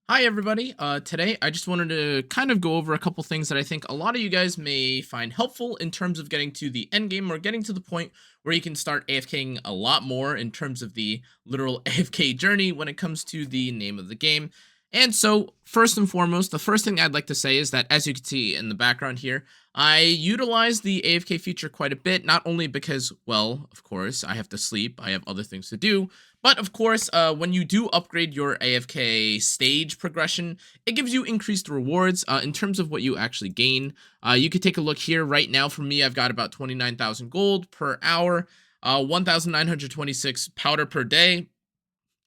Hi everybody. Today I just wanted to kind of go over a couple things that I think a lot of you guys may find helpful in terms of getting to the end game or getting to the point where you can start AFKing a lot more in terms of the literal AFK journey when it comes to the name of the game. And so, first and foremost, the first thing I'd like to say is that, as you can see in the background here, I utilize the AFK feature quite a bit, not only because, well, of course, I have to sleep, I have other things to do, but of course, when you do upgrade your AFK stage progression, it gives you increased rewards in terms of what you actually gain. You could take a look here right now. For me, I've got about 29,000 gold per hour, 1,926 powder per day,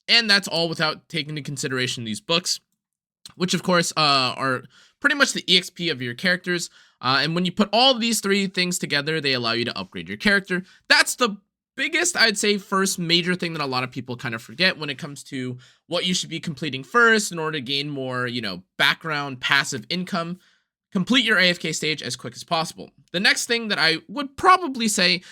and that's all without taking into consideration these books, which of course are pretty much the EXP of your characters. And when you put all these three things together, they allow you to upgrade your character. That's the biggest, I'd say, first major thing that a lot of people kind of forget when it comes to what you should be completing first in order to gain more, background passive income. Complete your AFK stage as quick as possible. The next thing that I would probably say,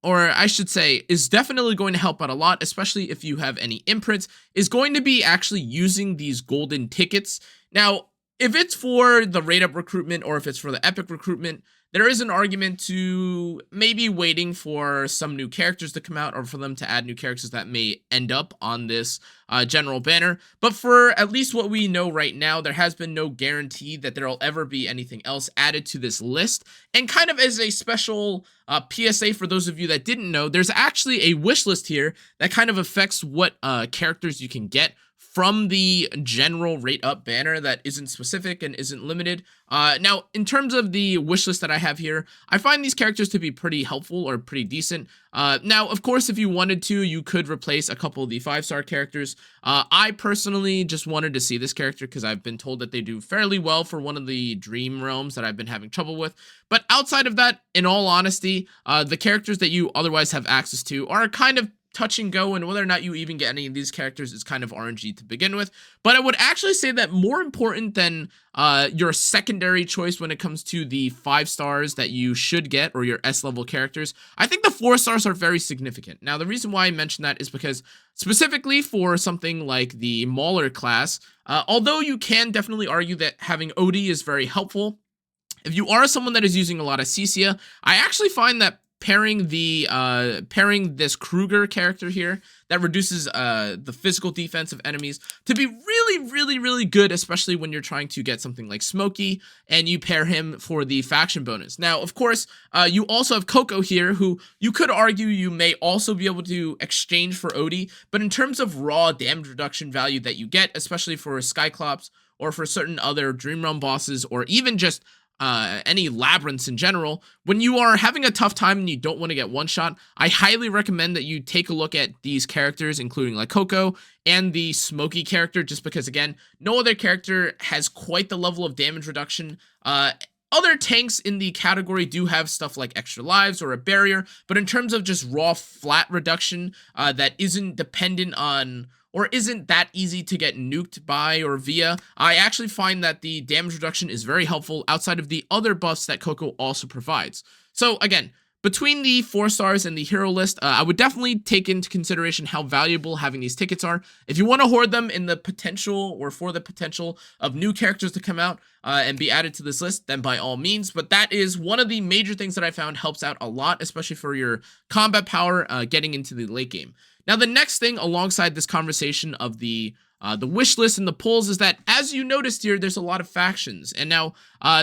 or I should say, is definitely going to help out a lot, especially if you have any imprints, is going to be actually using these golden tickets. Now, if it's for the rate up recruitment or if it's for the epic recruitment, there is an argument to maybe waiting for some new characters to come out or for them to add new characters that may end up on this general banner. But for at least what we know right now, there has been no guarantee that there will ever be anything else added to this list. And kind of as a special PSA for those of you that didn't know, there's actually a wish list here that kind of affects what characters you can get from the general rate up banner that isn't specific and isn't limited. Now, in terms of the wish list that I have here, I find these characters to be pretty helpful or pretty decent. Now, of course, if you wanted to, you could replace a couple of the 5-star characters. I personally just wanted to see this character because I've been told that they do fairly well for one of the dream realms that I've been having trouble with. But outside of that, in all honesty, the characters that you otherwise have access to are kind of touch and go, and whether or not you even get any of these characters is kind of RNG to begin with. But I would actually say that more important than your secondary choice when it comes to the 5 stars that you should get or your S level characters, I think the 4 stars are very significant. Now, the reason why I mention that is because specifically for something like the Mauler class, although you can definitely argue that having Odie is very helpful, if you are someone that is using a lot of Cecia, I actually find that pairing this Kruger character here that reduces the physical defense of enemies to be really good, especially when you're trying to get something like Smokey and you pair him for the faction bonus. Now, of course, you also have Coco here, who you could argue you may also be able to exchange for Odie, but in terms of raw damage reduction value that you get, especially for Skyclops or for certain other Dream Realm bosses, or even just any labyrinths in general, when you are having a tough time and you don't want to get one shot, I highly recommend that you take a look at these characters, including like Coco and the Smokey character, just because, again, no other character has quite the level of damage reduction. Other tanks in the category do have stuff like extra lives or a barrier, but in terms of just raw flat reduction that isn't dependent on or isn't that easy to get nuked by or via, I actually find that the damage reduction is very helpful outside of the other buffs that Coco also provides. So again, between the 4 stars and the hero list, I would definitely take into consideration how valuable having these tickets are. If you want to hoard them in the potential or for the potential of new characters to come out and be added to this list, then by all means. But that is one of the major things that I found helps out a lot, especially for your combat power getting into the late game. Now, the next thing alongside this conversation of the wish list and the polls is that, as you noticed here, there's a lot of factions. And now,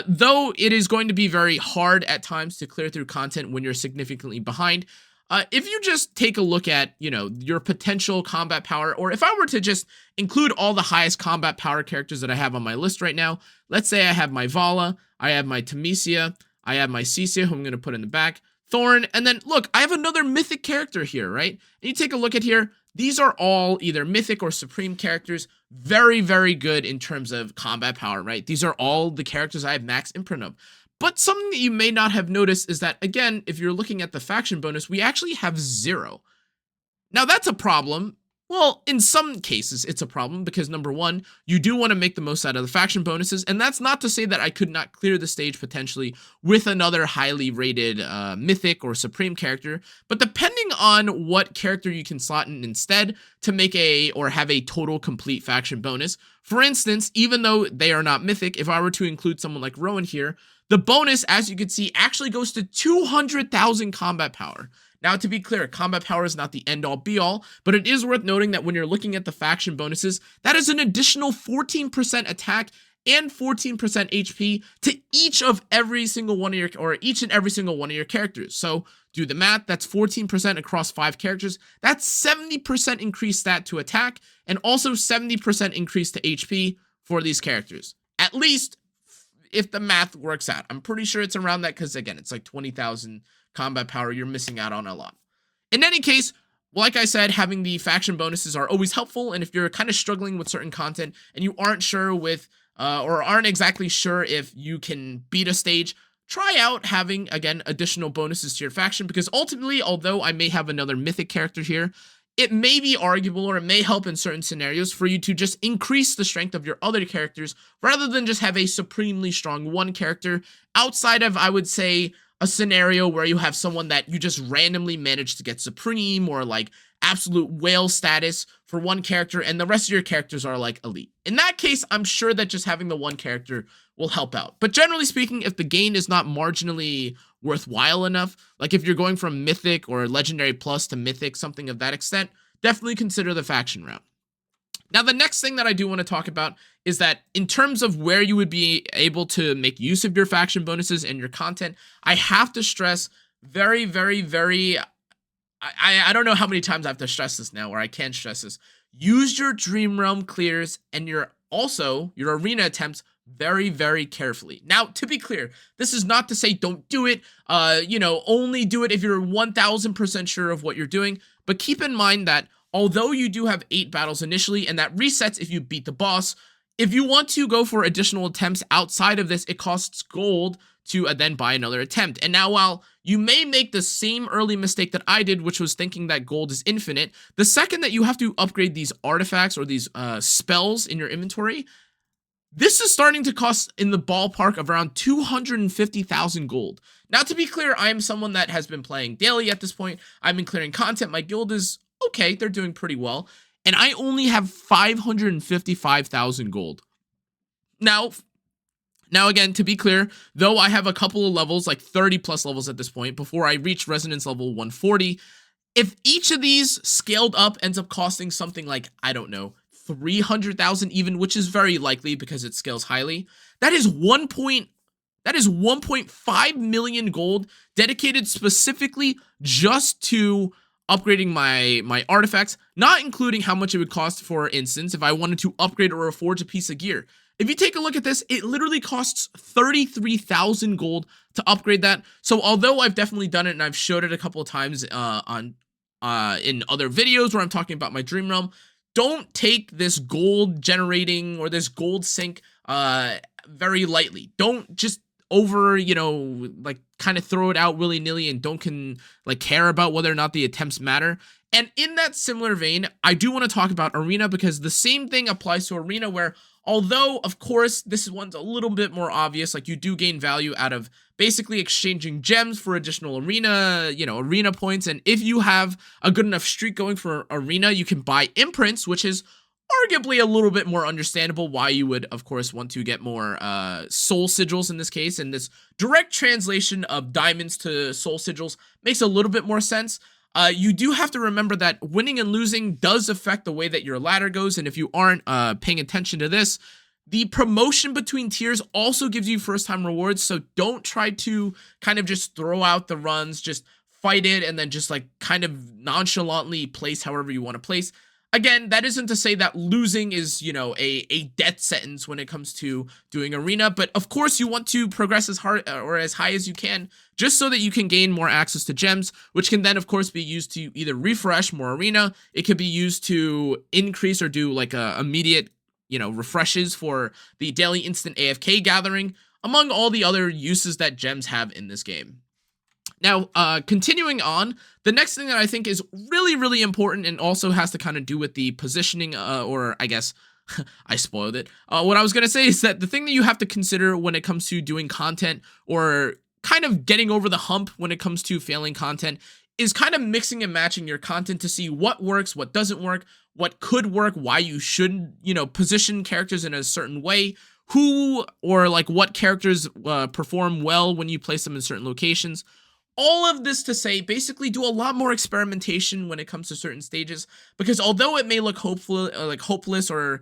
though it is going to be very hard at times to clear through content when you're significantly behind, if you just take a look at, your potential combat power, or if I were to just include all the highest combat power characters that I have on my list right now, let's say I have my Vala, I have my Temesia, I have my Cecia, who I'm going to put in the back, Thorn, and then look, I have another mythic character here, right? And you take a look at here, these are all either mythic or supreme characters, very good in terms of combat power, right? These are all the characters I have max imprint of. But something that you may not have noticed is that, again, if you're looking at the faction bonus, we actually have 0. Now, that's a problem, Well, in some cases, it's a problem because number one, you do want to make the most out of the faction bonuses, and that's not to say that I could not clear the stage potentially with another highly rated mythic or supreme character, but depending on what character you can slot in instead to make a or have a total complete faction bonus. For instance, even though they are not mythic, if I were to include someone like Rowan here, the bonus, as you can see, actually goes to 200,000 combat power. Now, to be clear, combat power is not the end-all be-all, but it is worth noting that when you're looking at the faction bonuses, that is an additional 14% attack and 14% HP to each and every single one of your characters. So do the math, that's 14% across 5 characters. That's 70% increased stat to attack and also 70% increase to HP for these characters. At least if the math works out. I'm pretty sure it's around that because, again, it's like 20,000 combat power. You're missing out on a lot. In any case, like I said, having the faction bonuses are always helpful, and if you're kind of struggling with certain content and you aren't sure with, or aren't exactly sure if you can beat a stage, try out having, again, additional bonuses to your faction, because ultimately, although I may have another mythic character here, it may be arguable or it may help in certain scenarios for you to just increase the strength of your other characters rather than just have a supremely strong one character outside of, I would say, a scenario where you have someone that you just randomly manage to get supreme or like absolute whale status for one character and the rest of your characters are like elite. In that case, I'm sure that just having the one character will help out. But generally speaking, if the gain is not marginally worthwhile enough, like if you're going from mythic or legendary plus to mythic, something of that extent, definitely consider the faction route. Now, the next thing that I do want to talk about is that in terms of where you would be able to make use of your faction bonuses and your content, I have to stress very, very, very, I don't know how many times I have to stress this now, or I can stress this. Use your Dream Realm clears and your arena attempts very, very carefully. Now, to be clear, this is not to say don't do it, only do it if you're 1000% sure of what you're doing, but keep in mind that although you do have 8 battles initially, and that resets if you beat the boss, if you want to go for additional attempts outside of this, it costs gold to then buy another attempt. And now, while you may make the same early mistake that I did, which was thinking that gold is infinite, the second that you have to upgrade these artifacts or these spells in your inventory, this is starting to cost in the ballpark of around 250,000 gold. Now, to be clear, I am someone that has been playing daily at this point. I've been clearing content. My guild is okay, they're doing pretty well, and I only have 555,000 gold. Now again, to be clear, though I have a couple of levels, like 30 plus levels at this point, before I reach resonance level 140, if each of these scaled up ends up costing something like, I don't know, 300,000 even, which is very likely because it scales highly, that is 1.5 million gold dedicated specifically just to upgrading my artifacts, not including how much it would cost, for instance, if I wanted to upgrade or reforge a piece of gear. If you take a look at this, it literally costs 33,000 gold to upgrade that. So although I've definitely done it and I've showed it a couple of times in other videos where I'm talking about my Dream Realm, don't take this gold generating or this gold sink very lightly. Don't just kind of throw it out willy-nilly and don't care about whether or not the attempts matter. And in that similar vein, I do want to talk about Arena, because the same thing applies to Arena, where although, of course, this one's a little bit more obvious, like you do gain value out of basically exchanging gems for additional arena points. And if you have a good enough streak going for Arena, you can buy imprints, which is arguably a little bit more understandable why you would, of course, want to get more soul sigils in this case. And this direct translation of diamonds to soul sigils makes a little bit more sense. You do have to remember that winning and losing does affect the way that your ladder goes. And if you aren't paying attention to this, the promotion between tiers also gives you first-time rewards. So don't try to kind of just throw out the runs, just fight it, and then just kind of nonchalantly place however you want to place. Again, that isn't to say that losing is, a death sentence when it comes to doing Arena, but of course you want to progress as hard or as high as you can, just so that you can gain more access to gems, which can then, of course, be used to either refresh more Arena. It could be used to increase or do immediate, refreshes for the daily instant AFK gathering, among all the other uses that gems have in this game. Now, continuing on, the next thing that I think is really, really important and also has to kind of do with the positioning, or I guess I spoiled it. What I was going to say is that the thing that you have to consider when it comes to doing content or kind of getting over the hump when it comes to failing content is kind of mixing and matching your content to see what works, what doesn't work, what could work, why you should, position characters in a certain way, who or like what characters perform well when you place them in certain locations. All of this to say, basically do a lot more experimentation when it comes to certain stages, because although it may look hopeless or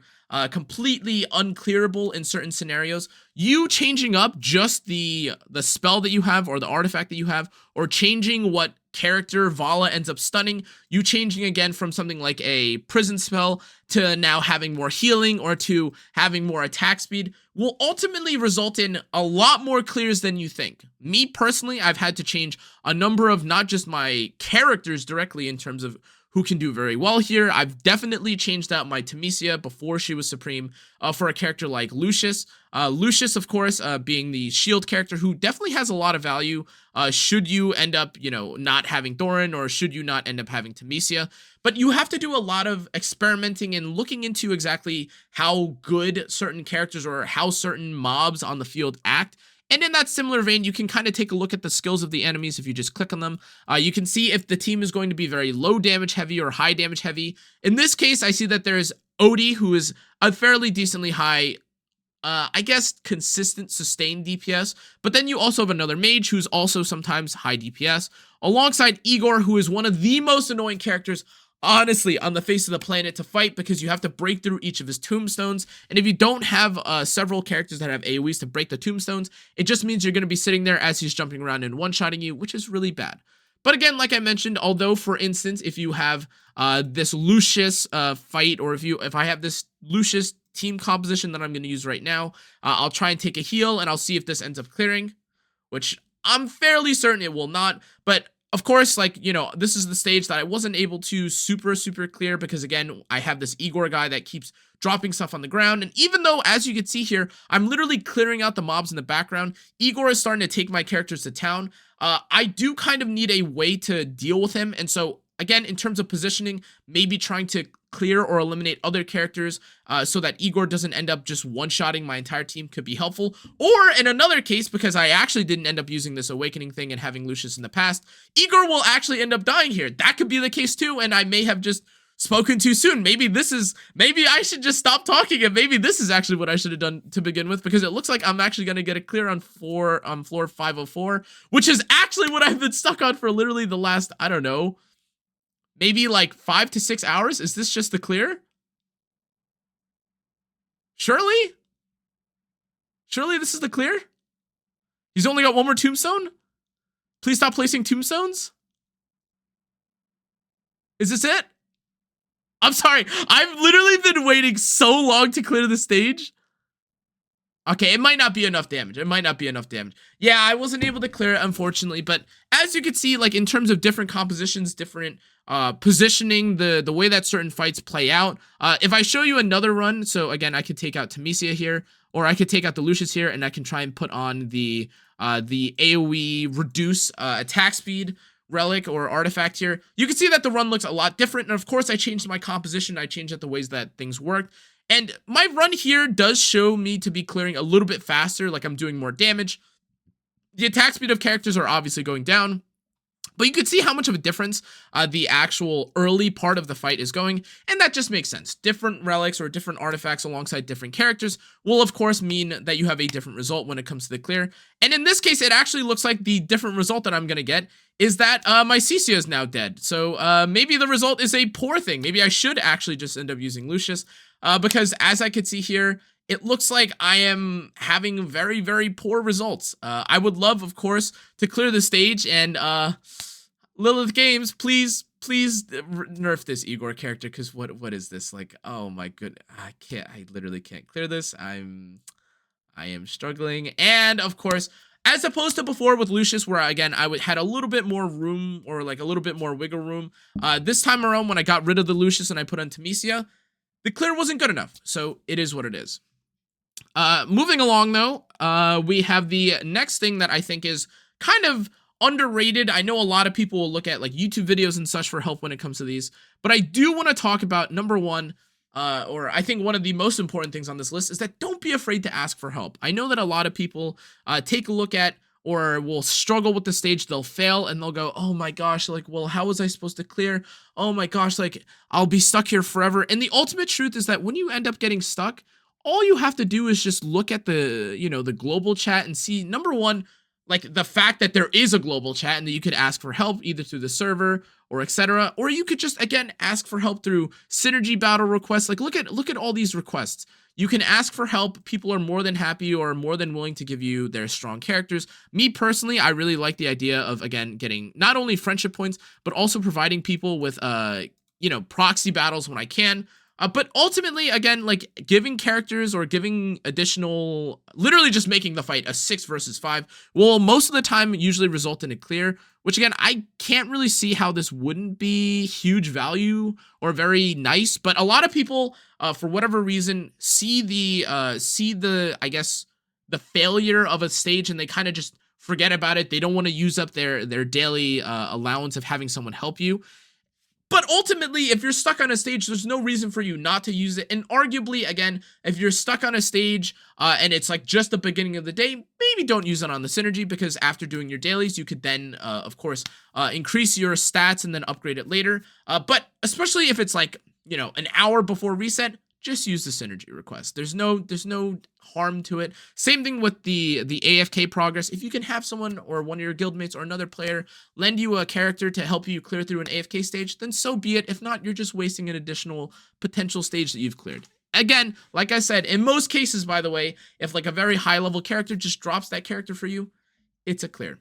completely unclearable in certain scenarios, you changing up just the spell that you have or the artifact that you have, or changing what character Vala ends up stunning, you changing again from something like a prison spell to now having more healing or to having more attack speed, will ultimately result in a lot more clears than you think. Me personally, I've had to change a number of not just my characters directly in terms of who can do very well here. I've definitely changed out my Temesia before she was Supreme for a character like Lucius. Lucius, of course, being the shield character who definitely has a lot of value should you end up, not having Thorin, or should you not end up having Temesia. But you have to do a lot of experimenting and looking into exactly how good certain characters or how certain mobs on the field act. And in that similar vein, you can kind of take a look at the skills of the enemies if you just click on them. You can see if the team is going to be very low damage heavy or high damage heavy. In this case, I see that there's Odie, who is a fairly decently high, I guess, consistent sustained DPS. But then you also have another mage who's also sometimes high DPS, alongside Igor, who is one of the most annoying characters honestly on the face of the planet to fight, because you have to break through each of his tombstones, and if you don't have several characters that have AoEs to break the tombstones, it just means you're going to be sitting there as he's jumping around and one-shotting you, which is really bad. But again, like I mentioned, although for instance, if you have this Lucius fight, or if I have this Lucius team composition that I'm going to use right now, I'll try and take a heal and I'll see if this ends up clearing, which I'm fairly certain it will not. But of course, this is the stage that I wasn't able to super clear, because again, I have this Igor guy that keeps dropping stuff on the ground. And even though, as you can see here, I'm literally clearing out the mobs in the background, Igor is starting to take my characters to town. I do kind of need a way to deal with him. And so again, in terms of positioning, maybe trying to clear or eliminate other characters so that Igor doesn't end up just one-shotting my entire team could be helpful. Or in another case, because I actually didn't end up using this awakening thing and having Lucius in the past, Igor will actually end up dying here. That could be the case too, and I may have just spoken too soon. Maybe I should just stop talking, and maybe this is actually what I should have done to begin with, because it looks like I'm actually going to get a clear on floor 504, which is actually what I've been stuck on for literally the last, I don't know, maybe like 5 to 6 hours. Is this just the clear? Surely this is the clear? He's only got one more tombstone? Please stop placing tombstones? Is this it? I'm sorry. I've literally been waiting so long to clear the stage. Okay, it might not be enough damage. Yeah, I wasn't able to clear it, unfortunately. But as you can see, like in terms of different compositions, different positioning, the way that certain fights play out. If I show you another run, so again, I could take out Temesia here, or I could take out the Lucius here, and I can try and put on the AoE reduce attack speed relic or artifact here. You can see that the run looks a lot different. And of course, I changed my composition. I changed up the ways that things worked. And my run here does show me to be clearing a little bit faster, like I'm doing more damage. The attack speed of characters are obviously going down, but you could see how much of a difference the actual early part of the fight is going, and that just makes sense. Different relics or different artifacts alongside different characters will of course mean that you have a different result when it comes to the clear. And in this case, it actually looks like the different result that I'm going to get is that my Cecia is now dead. So maybe the result is a poor thing. Maybe I should actually just end up using Lucius. Because as I could see here, it looks like I am having very poor results. I would love, of course, to clear the stage, and Lilith Games, please nerf this Igor character, because what is this? Like, oh my goodness, I literally can't clear this. I am struggling. And of course, as opposed to before with Lucius, where again, had a little bit more room, or like a little bit more wiggle room, this time around when I got rid of the Lucius and I put on Temesia, the clear wasn't good enough, so it is what it is. Moving along though, we have the next thing that I think is kind of underrated. I know a lot of people will look at like YouTube videos and such for help when it comes to these, but I do want to talk about number one, or I think one of the most important things on this list is that don't be afraid to ask for help. I know that a lot of people take a look at or will struggle with the stage. They'll fail and they'll go, oh my gosh, like, well, how was I supposed to clear? Oh my gosh, like, I'll be stuck here forever. And the ultimate truth is that when you end up getting stuck, all you have to do is just look at the, the global chat and see, number one, like the fact that there is a global chat and that you could ask for help either through the server or etc. Or you could just, again, ask for help through synergy battle requests. Like look at all these requests. You can ask for help. People are more than happy or more than willing to give you their strong characters. Me personally, I really like the idea of, again, getting not only friendship points, but also providing people with, proxy battles when I can. But ultimately, again, like giving characters or giving additional, literally just making the fight a 6 versus 5 will most of the time usually result in a clear, which again, I can't really see how this wouldn't be huge value or very nice. But a lot of people, for whatever reason, see the, I guess, the failure of a stage and they kind of just forget about it. They don't want to use up their daily allowance of having someone help you. But ultimately, if you're stuck on a stage, there's no reason for you not to use it. And arguably, again, if you're stuck on a stage and it's like just the beginning of the day, maybe don't use it on the synergy, because after doing your dailies, you could then, of course, increase your stats and then upgrade it later. But especially if it's like, an hour before reset, just use the synergy request. There's no harm to it. Same thing with the AFK progress. If you can have someone or one of your guildmates or another player lend you a character to help you clear through an AFK stage, then so be it. If not, you're just wasting an additional potential stage that you've cleared. Again, like I said, in most cases, by the way, if like a very high level character just drops that character for you, it's a clear.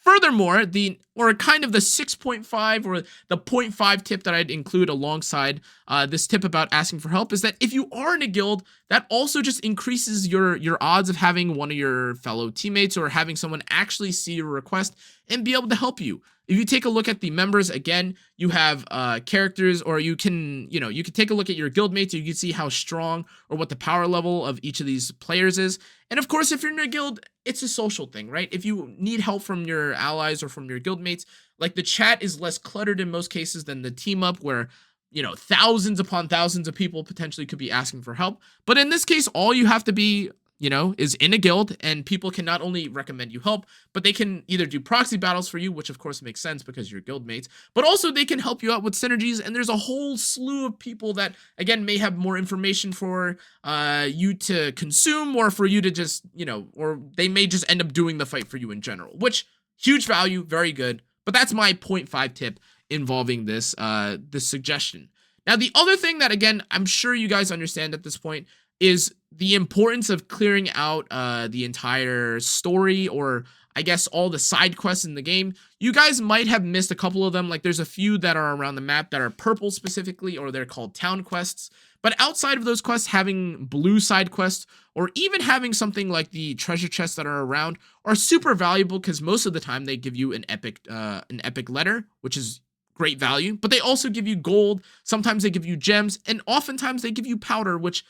Furthermore, the 6.5 or the 0.5 tip that I'd include alongside this tip about asking for help is that if you are in a guild, that also just increases your odds of having one of your fellow teammates or having someone actually see your request and be able to help you. If you take a look at the members, again, you have characters, or you can take a look at your guildmates, you can see how strong or what the power level of each of these players is. And of course, if you're in a guild, it's a social thing, right? If you need help from your allies or from your guildmates, like the chat is less cluttered in most cases than the team up where, thousands upon thousands of people potentially could be asking for help. But in this case, all you have to be, is in a guild, and people can not only recommend you help, but they can either do proxy battles for you, which of course makes sense because you're guild mates, but also they can help you out with synergies. And there's a whole slew of people that, again, may have more information for you to consume, or for you to just, or they may just end up doing the fight for you in general, which huge value, very good. But that's my 0.5 tip involving this suggestion. Now, the other thing that, again, I'm sure you guys understand at this point is the importance of clearing out the entire story, or I guess all the side quests in the game. You guys might have missed a couple of them. Like there's a few that are around the map that are purple specifically, or they're called town quests. But outside of those quests, having blue side quests, or even having something like the treasure chests that are around, are super valuable, because most of the time they give you an epic letter, which is great value. But they also give you gold. Sometimes they give you gems, and oftentimes they give you powder, which,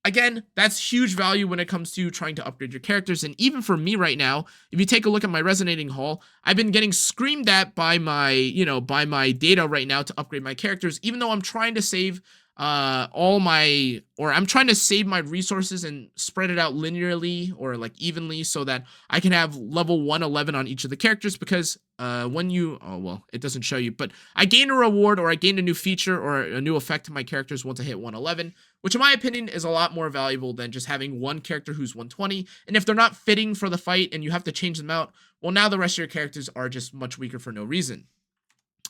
again, that's huge value when it comes to trying to upgrade your characters. And even for me right now, if you take a look at my resonating haul, I've been getting screamed at by my, by my data right now to upgrade my characters, even though I'm trying to save I'm trying to save my resources and spread it out linearly or like evenly, so that I can have level 111 on each of the characters. Because it doesn't show you, but I gain a reward, or I gain a new feature or a new effect to my characters once I hit 111, which in my opinion is a lot more valuable than just having one character who's 120. And if they're not fitting for the fight and you have to change them out, well, now the rest of your characters are just much weaker for no reason.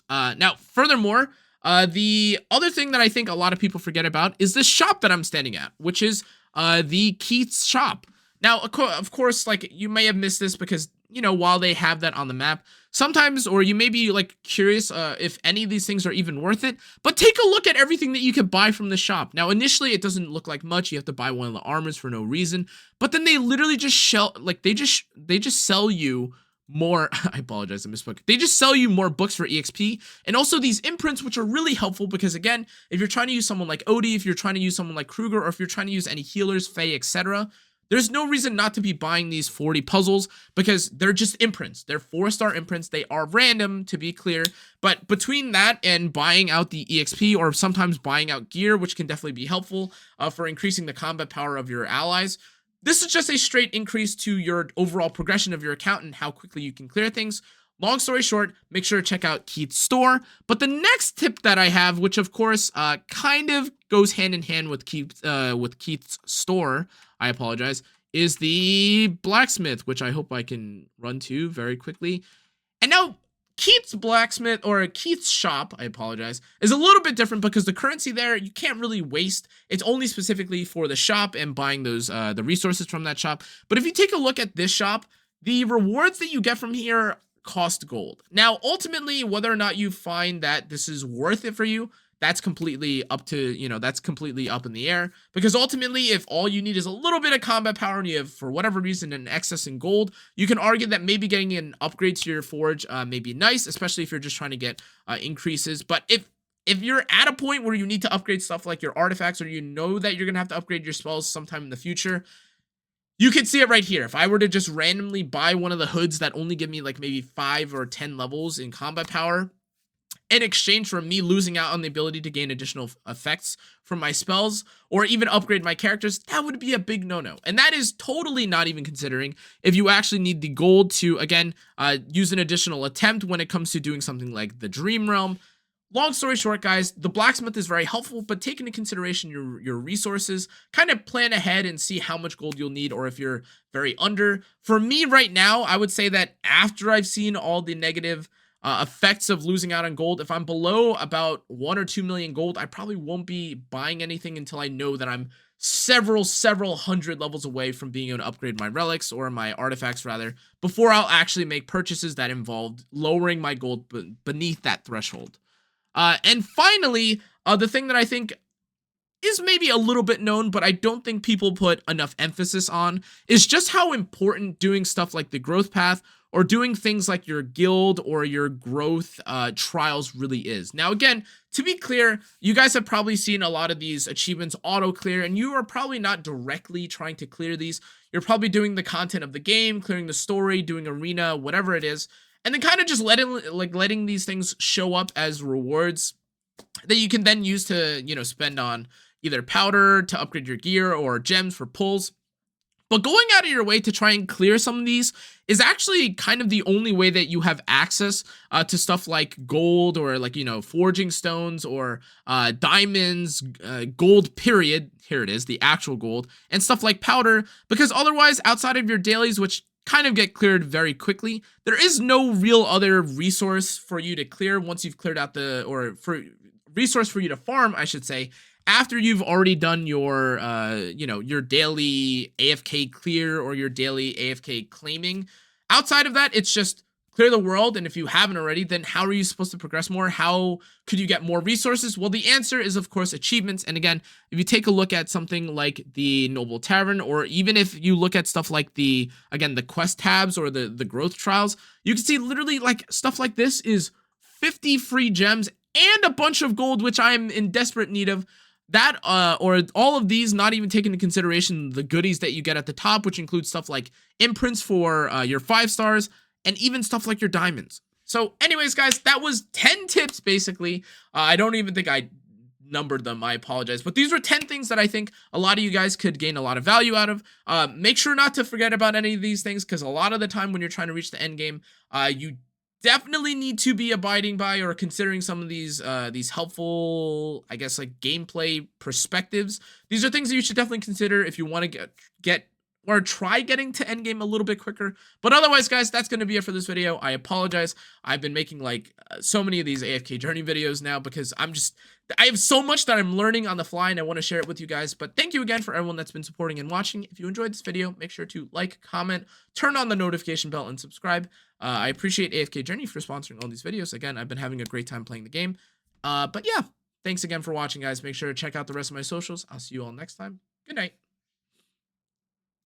Now, furthermore, the other thing that I think a lot of people forget about is this shop that I'm standing at, which is the Keith's shop. Now, of course, like, you may have missed this because, while they have that on the map, sometimes, or you may be like curious if any of these things are even worth it, but take a look at everything that you can buy from the shop. Now, initially, it doesn't look like much. You have to buy one of the armors for no reason, but then they literally just they just sell you more. I apologize, I misspoke. They just sell you more books for EXP, and also these imprints, which are really helpful because, again, if you're trying to use someone like Odie, if you're trying to use someone like Kruger, or if you're trying to use any healers, Faye, etc., there's no reason not to be buying these 40 puzzles because they're just imprints. They're 4-star imprints. They are random, to be clear. But between that and buying out the EXP, or sometimes buying out gear, which can definitely be helpful for increasing the combat power of your allies, this is just a straight increase to your overall progression of your account and how quickly you can clear things. Long story short, make sure to check out Keith's store. But the next tip that I have, which of course kind of goes hand in hand with Keith's store, I apologize, is the Blacksmith, which I hope I can run to very quickly. And now Keith's Blacksmith, or Keith's shop, I apologize, is a little bit different because the currency there, you can't really waste. It's only specifically for the shop and buying those the resources from that shop. But if you take a look at this shop, the rewards that you get from here cost gold. Now, ultimately, whether or not you find that this is worth it for you, that's completely up to, that's completely up in the air. Because ultimately, if all you need is a little bit of combat power and you have, for whatever reason, an excess in gold, you can argue that maybe getting an upgrade to your forge may be nice, especially if you're just trying to get increases. But if you're at a point where you need to upgrade stuff like your artifacts, or you know that you're going to have to upgrade your spells sometime in the future, you can see it right here. If I were to just randomly buy one of the hoods that only give me like maybe 5 or 10 levels in combat power, in exchange for me losing out on the ability to gain additional effects from my spells, or even upgrade my characters, that would be a big no-no. And that is totally not even considering if you actually need the gold to, again, use an additional attempt when it comes to doing something like the Dream Realm. Long story short, guys, the Blacksmith is very helpful, but take into consideration your resources. Kind of plan ahead and see how much gold you'll need, or if you're very under. For me right now, I would say that after I've seen all the negative effects of losing out on gold, if I'm below about 1 or 2 million gold, I probably won't be buying anything until I know that I'm several hundred levels away from being able to upgrade my relics, or my artifacts rather, before I'll actually make purchases that involved lowering my gold beneath that threshold. And finally, the thing that I think is maybe a little bit known, but I don't think people put enough emphasis on, is just how important doing stuff like the growth path, or doing things like your guild or your growth trials really is. Now, again, to be clear, you guys have probably seen a lot of these achievements auto clear, and you are probably not directly trying to clear these. You're probably doing the content of the game, clearing the story, doing arena, whatever it is, and then kind of just letting these things show up as rewards that you can then use to, spend on either powder to upgrade your gear, or gems for pulls. But going out of your way to try and clear some of these is actually kind of the only way that you have access to stuff like gold, or like, forging stones, or diamonds, gold period, here it is, the actual gold, and stuff like powder, because otherwise, outside of your dailies, which kind of get cleared very quickly, there is no real other resource for you to clear once you've cleared out resource for you to farm, I should say, after you've already done your, your daily AFK clear, or your daily AFK claiming. Outside of that, it's just clear the world, and if you haven't already, then how are you supposed to progress more? How could you get more resources? Well, the answer is, of course, achievements. And again, if you take a look at something like the Noble Tavern, or even if you look at stuff like the quest tabs, or the growth trials, you can see literally like stuff like this is 50 free gems and a bunch of gold, which I'm in desperate need of. That, or all of these, not even taking into consideration the goodies that you get at the top, which includes stuff like imprints for your 5 stars, and even stuff like your diamonds. So anyways, guys, that was 10 tips, basically. I don't even think I numbered them. I apologize. But these were 10 things that I think a lot of you guys could gain a lot of value out of. Make sure not to forget about any of these things, because a lot of the time when you're trying to reach the end game, you definitely need to be abiding by, or considering some of these helpful, I guess, like gameplay perspectives. These are things that you should definitely consider if you want to get or try getting to endgame a little bit quicker. But otherwise, guys, that's going to be it for this video. I apologize. I've been making like so many of these AFK Journey videos now, because I have so much that I'm learning on the fly, and I want to share it with you guys. But thank you again for everyone that's been supporting and watching. If you enjoyed this video, make sure to like, comment, turn on the notification bell, and subscribe. I appreciate AFK Journey for sponsoring all these videos. Again, I've been having a great time playing the game. But yeah, thanks again for watching, guys. Make sure to check out the rest of my socials. I'll see you all next time. Good night.